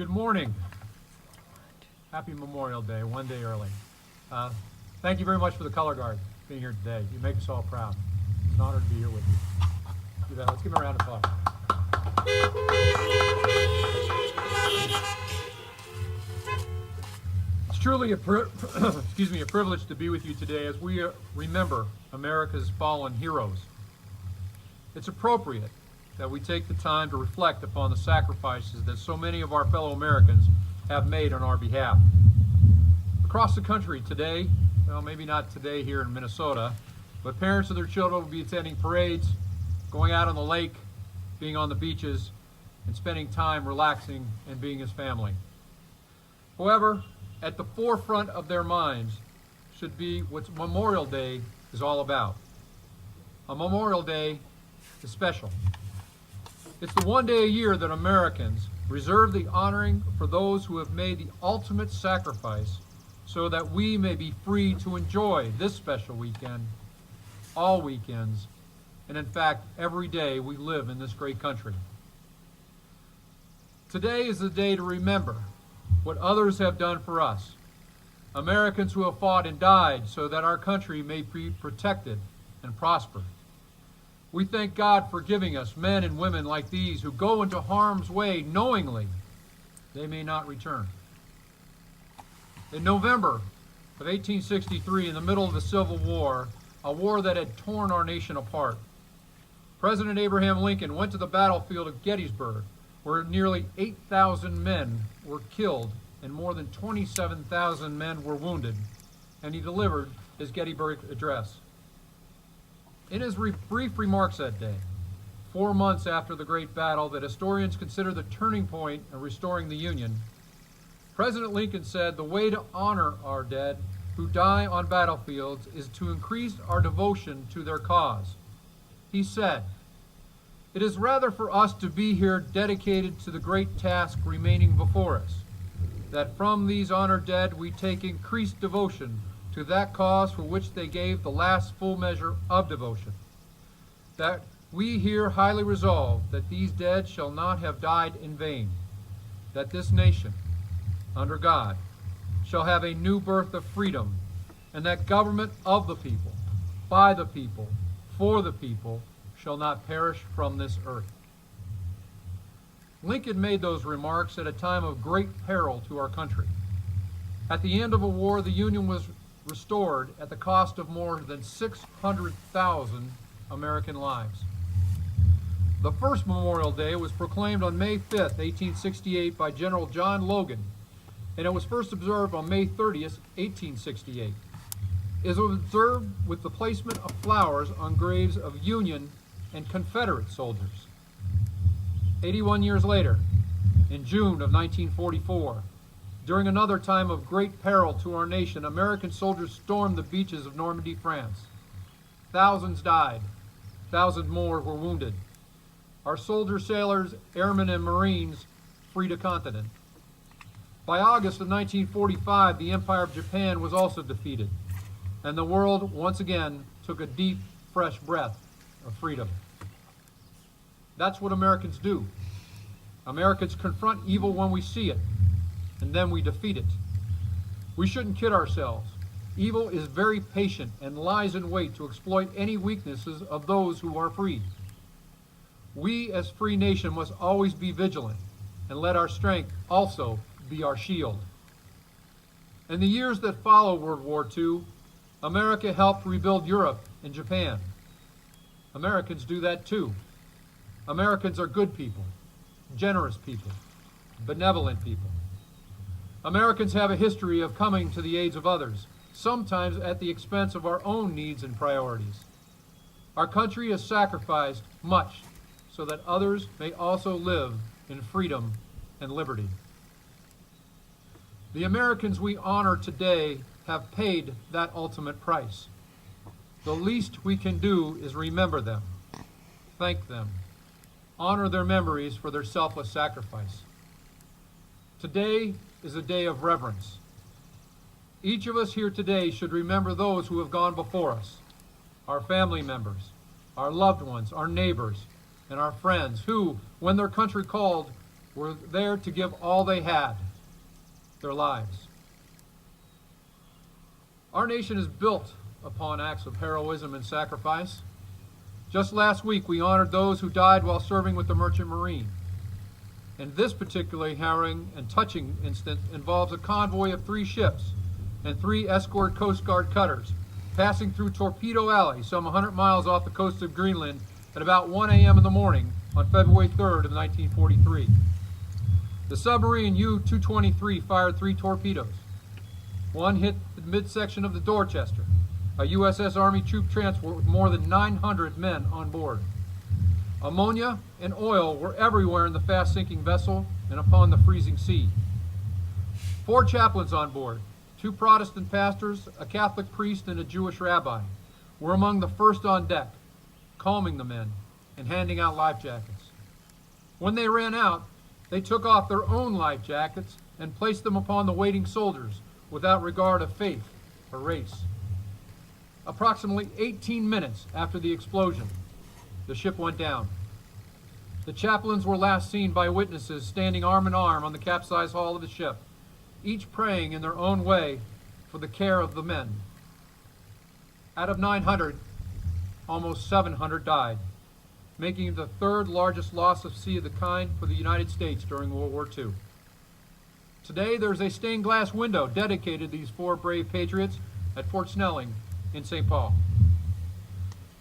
Good morning. Happy Memorial Day, one day early. Thank you very much for the color guard being here today. You make us all proud. It's an honor to be here with you. Do that. Let's give them a round of applause. It's truly a privilege to be with you today as we remember America's fallen heroes. It's appropriate that we take the time to reflect upon the sacrifices that so many of our fellow Americans have made on our behalf. Across the country today, well, maybe not today here in Minnesota, but parents of their children will be attending parades, going out on the lake, being on the beaches, and spending time relaxing and being as family. However, at the forefront of their minds should be what Memorial Day is all about. A Memorial Day is special. It's the one day a year that Americans reserve the honoring for those who have made the ultimate sacrifice so that we may be free to enjoy this special weekend, all weekends, and in fact, every day we live in this great country. Today is the day to remember what others have done for us, Americans who have fought and died so that our country may be protected and prosper. We thank God for giving us men and women like these who go into harm's way knowingly they may not return. In November of 1863, in the middle of the Civil War, a war that had torn our nation apart, President Abraham Lincoln went to the battlefield of Gettysburg, where nearly 8,000 men were killed and more than 27,000 men were wounded, and he delivered his Gettysburg Address. In his brief remarks that day, 4 months after the great battle that historians consider the turning point in restoring the Union, President Lincoln said, "The way to honor our dead who die on battlefields is to increase our devotion to their cause." He said, "It is rather for us to be here dedicated to the great task remaining before us, that from these honored dead we take increased devotion to that cause for which they gave the last full measure of devotion, that we here highly resolve that these dead shall not have died in vain, that this nation, under God, shall have a new birth of freedom, and that government of the people, by the people, for the people, shall not perish from this earth." Lincoln made those remarks at a time of great peril to our country. At the end of a war, the Union was restored at the cost of more than 600,000 American lives. The first Memorial Day was proclaimed on May 5th, 1868 by General John Logan, and it was first observed on May 30th, 1868. It was observed with the placement of flowers on graves of Union and Confederate soldiers. 81 years later, in June of 1944, during another time of great peril to our nation, American soldiers stormed the beaches of Normandy, France. Thousands died. Thousands more were wounded. Our soldiers, sailors, airmen, and Marines freed a continent. By August of 1945, the Empire of Japan was also defeated, and the world once again took a deep, fresh breath of freedom. That's what Americans do. Americans confront evil when we see it, and then we defeat it. We shouldn't kid ourselves. Evil is very patient and lies in wait to exploit any weaknesses of those who are free. We as free nation must always be vigilant and let our strength also be our shield. In the years that follow World War II, America helped rebuild Europe and Japan. Americans do that too. Americans are good people, generous people, benevolent people. Americans have a history of coming to the aids of others, sometimes at the expense of our own needs and priorities. Our country has sacrificed much so that others may also live in freedom and liberty. The Americans we honor today have paid that ultimate price. The least we can do is remember them, thank them, honor their memories for their selfless sacrifice. Today is a day of reverence. Each of us here today should remember those who have gone before us, our family members, our loved ones, our neighbors, and our friends who, when their country called, were there to give all they had, their lives. Our nation is built upon acts of heroism and sacrifice. Just last week, we honored those who died while serving with the Merchant Marine. And this particularly harrowing and touching incident involves a convoy of 3 ships and 3 escort Coast Guard cutters passing through Torpedo Alley, some 100 miles off the coast of Greenland, at about 1 a.m. in the morning on February 3rd of 1943. The submarine U-223 fired 3 torpedoes. One hit the midsection of the Dorchester, a USS Army troop transport with more than 900 men on board. Ammonia and oil were everywhere in the fast-sinking vessel and upon the freezing sea. 4 chaplains on board, 2 Protestant pastors, a Catholic priest, and a Jewish rabbi, were among the first on deck, calming the men and handing out life jackets. When they ran out, they took off their own life jackets and placed them upon the waiting soldiers without regard of faith or race. Approximately 18 minutes after the explosion, the ship went down. The chaplains were last seen by witnesses standing arm in arm on the capsized hull of the ship, each praying in their own way for the care of the men. Out of 900, almost 700 died, making it the 3rd largest loss of sea of the kind for the United States during World War II. Today, there's a stained glass window dedicated to these 4 brave patriots at Fort Snelling in St. Paul.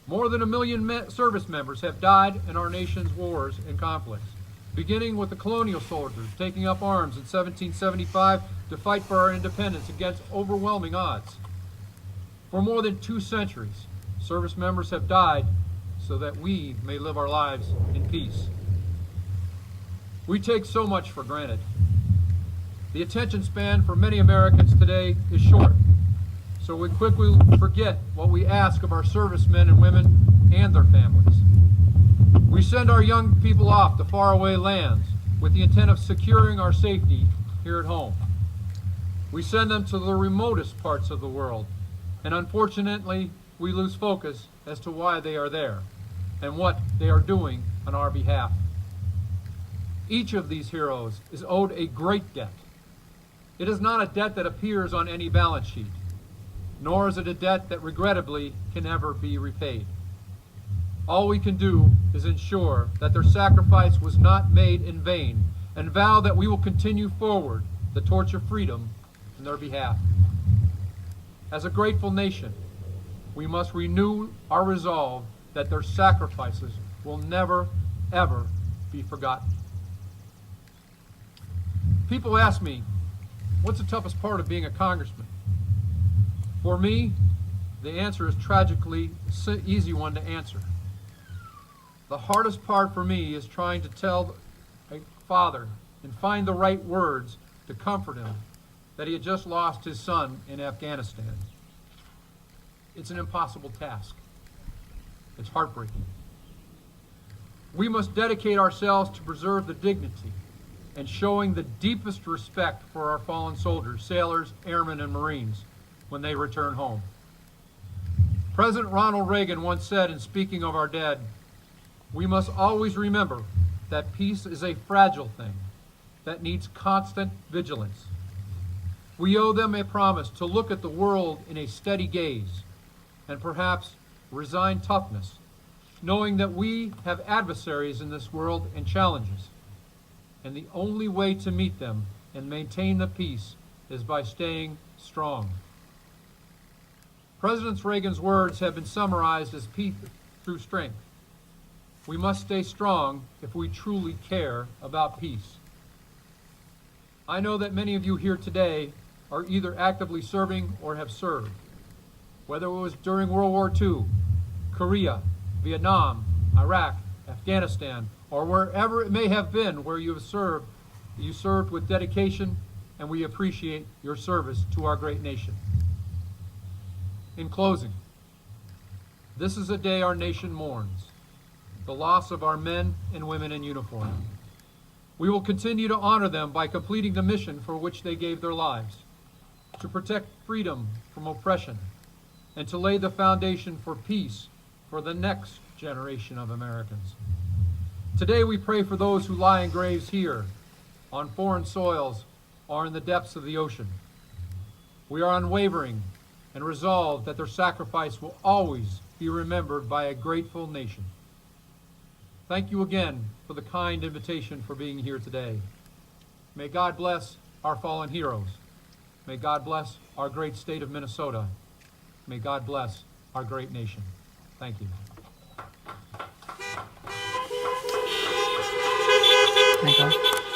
More than 1 million service members have died in our nation's wars and conflicts, beginning with the colonial soldiers taking up arms in 1775 to fight for our independence against overwhelming odds. For more than 2 centuries, service members have died so that we may live our lives in peace. We take so much for granted. The attention span for many Americans today is short, so we quickly forget what we ask of our servicemen and women and their families. We send our young people off to faraway lands with the intent of securing our safety here at home. We send them to the remotest parts of the world, and unfortunately, we lose focus as to why they are there and what they are doing on our behalf. Each of these heroes is owed a great debt. It is not a debt that appears on any balance sheet, nor is it a debt that regrettably can never be repaid. All we can do is ensure that their sacrifice was not made in vain and vow that we will continue forward the torch of freedom in their behalf. As a grateful nation, we must renew our resolve that their sacrifices will never, ever be forgotten. People ask me, what's the toughest part of being a congressman? For me, the answer is tragically an easy one to answer. The hardest part for me is trying to tell a father and find the right words to comfort him that he had just lost his son in Afghanistan. It's an impossible task. It's heartbreaking. We must dedicate ourselves to preserve the dignity and showing the deepest respect for our fallen soldiers, sailors, airmen, and Marines when they return home. President Ronald Reagan once said in speaking of our dead, "We must always remember that peace is a fragile thing that needs constant vigilance." We owe them a promise to look at the world in a steady gaze and perhaps resigned toughness, knowing that we have adversaries in this world and challenges, and the only way to meet them and maintain the peace is by staying strong. President Reagan's words have been summarized as peace through strength. We must stay strong if we truly care about peace. I know that many of you here today are either actively serving or have served, whether it was during World War II, Korea, Vietnam, Iraq, Afghanistan, or wherever it may have been where you have served. You served with dedication, and we appreciate your service to our great nation. In closing, this is a day our nation mourns, the loss of our men and women in uniform. We will continue to honor them by completing the mission for which they gave their lives, to protect freedom from oppression, and to lay the foundation for peace for the next generation of Americans. Today we pray for those who lie in graves here on foreign soils or in the depths of the ocean. We are unwavering and resolved that their sacrifice will always be remembered by a grateful nation. Thank you again for the kind invitation for being here today. May God bless our fallen heroes. May God bless our great state of Minnesota. May God bless our great nation. Thank you. Michael.